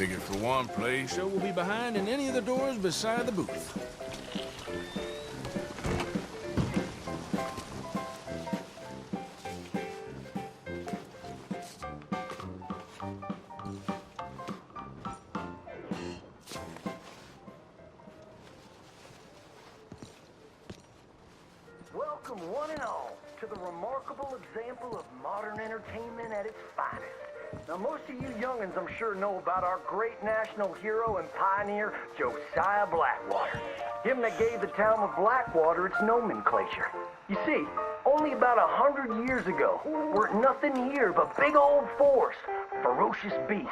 Figured for one play show will be behind in any of the doors beside the booth. Welcome, one and all, to the remarkable example of modern entertainment at its finest. Now, most of you youngins, I'm sure, know about our great national hero and pioneer, Josiah Blackwater. Him that gave the town of Blackwater its nomenclature. You see, only about 100 years ago, weren't nothing here but big old forest, ferocious beasts,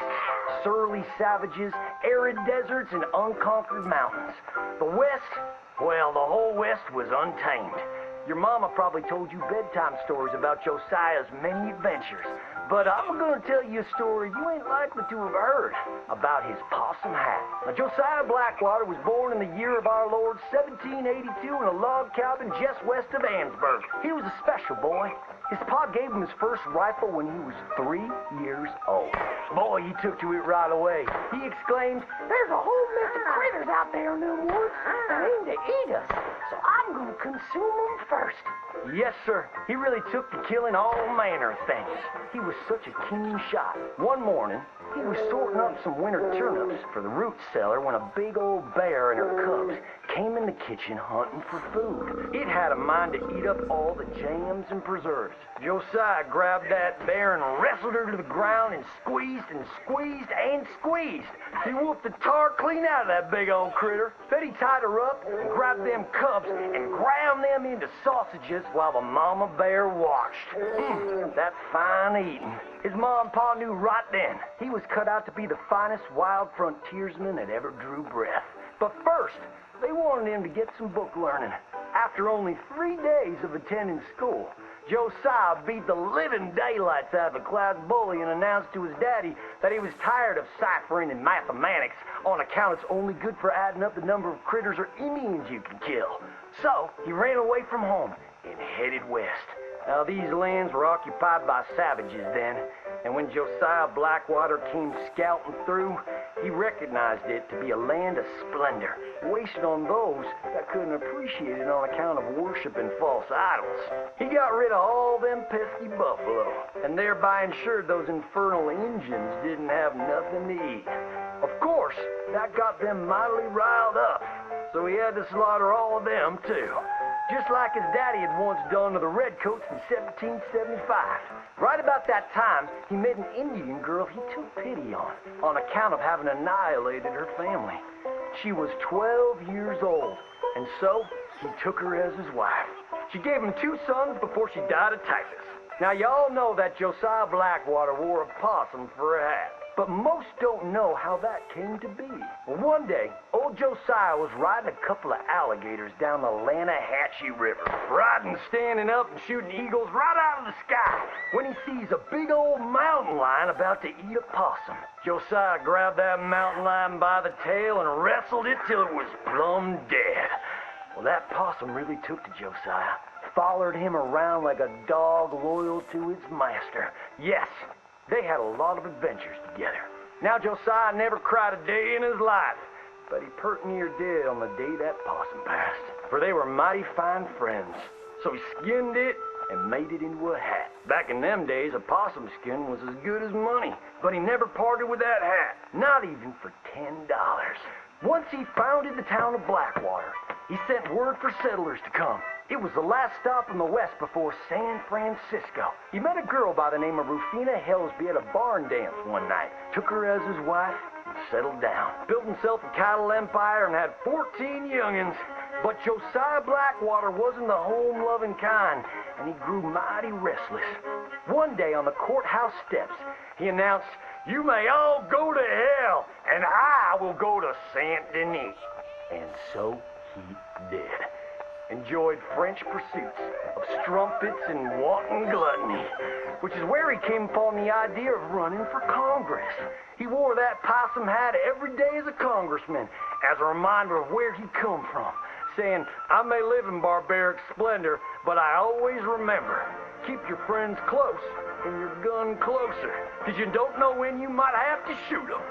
surly savages, arid deserts, and unconquered mountains. The West, well, the whole West was untamed. Your mama probably told you bedtime stories about Josiah's many adventures. But I'm gonna tell you a story you ain't likely to have heard about his possum hat. Now, Josiah Blackwater was born in the year of our Lord 1782 in a log cabin just west of Ansburg. He was a special boy. His pa gave him his first rifle when he was 3 years old. Boy, he took to it right away. He exclaimed, "There's a whole mess of critters out there in them woods that aim to eat us, so I'm gonna consume them first." Yes, sir. He really took to killing all manner of things. He was such a keen shot. One morning, he was sorting up some winter turnips for the root cellar when a big old bear and her cubs came in the kitchen hunting for food. It had a mind to eat up all the jams and preserves. Josiah grabbed that bear and wrestled her to the ground and squeezed and squeezed and squeezed. He whooped the tar clean out of that big old critter. Then he tied her up and grabbed them cubs and ground them into sausages while the mama bear watched. That fine eating. His ma and pa knew right then he was cut out to be the finest wild frontiersman that ever drew breath. But first, they wanted him to get some book learning. After only 3 days of attending school, Josiah beat the living daylights out of the class bully and announced to his daddy that he was tired of ciphering and mathematics on account it's only good for adding up the number of critters or Indians you can kill. So he ran away from home and headed west. Now, these lands were occupied by savages then, and when Josiah Blackwater came scouting through, he recognized it to be a land of splendor, wasted on those that couldn't appreciate it on account of worshiping false idols. He got rid of all them pesky buffalo, and thereby ensured those infernal Injuns didn't have nothing to eat. Of course, that got them mightily riled up, so he had to slaughter all of them too. Just like his daddy had once done to the Redcoats in 1775. Right about that time, he met an Indian girl he took pity on account of having annihilated her family. She was 12 years old, and so he took her as his wife. She gave him 2 sons before she died of typhus. Now, y'all know that Josiah Blackwater wore a possum for a hat. But most don't know how that came to be. Well, one day, old Josiah was riding a couple of alligators down the Lanahatchee River. Riding, standing up, and shooting eagles right out of the sky when he sees a big old mountain lion about to eat a possum. Josiah grabbed that mountain lion by the tail and wrestled it till it was plumb dead. Well, that possum really took to Josiah. Followed him around like a dog loyal to its master. Yes, they had a lot of adventures together. Now, Josiah never cried a day in his life, but he pert near dead on the day that possum passed. For they were mighty fine friends. So he skinned it and made it into a hat. Back in them days, a possum skin was as good as money. But he never parted with that hat, not even for $10. Once he founded the town of Blackwater, he sent word for settlers to come. It was the last stop in the west before San Francisco. He met a girl by the name of Rufina Helsby at a barn dance one night, took her as his wife, and settled down. Built himself a cattle empire and had 14 youngins. But Josiah Blackwater wasn't the home-loving kind, and he grew mighty restless. One day on the courthouse steps, he announced, "You may all go to hell, and I will go to Saint Denis." And so he did. Enjoyed French pursuits of strumpets and wanton gluttony, which is where he came upon the idea of running for Congress. He wore that possum hat every day as a congressman, as a reminder of where he come from, saying, "I may live in barbaric splendor, but I always remember, keep your friends close and your gun closer, because you don't know when you might have to shoot them."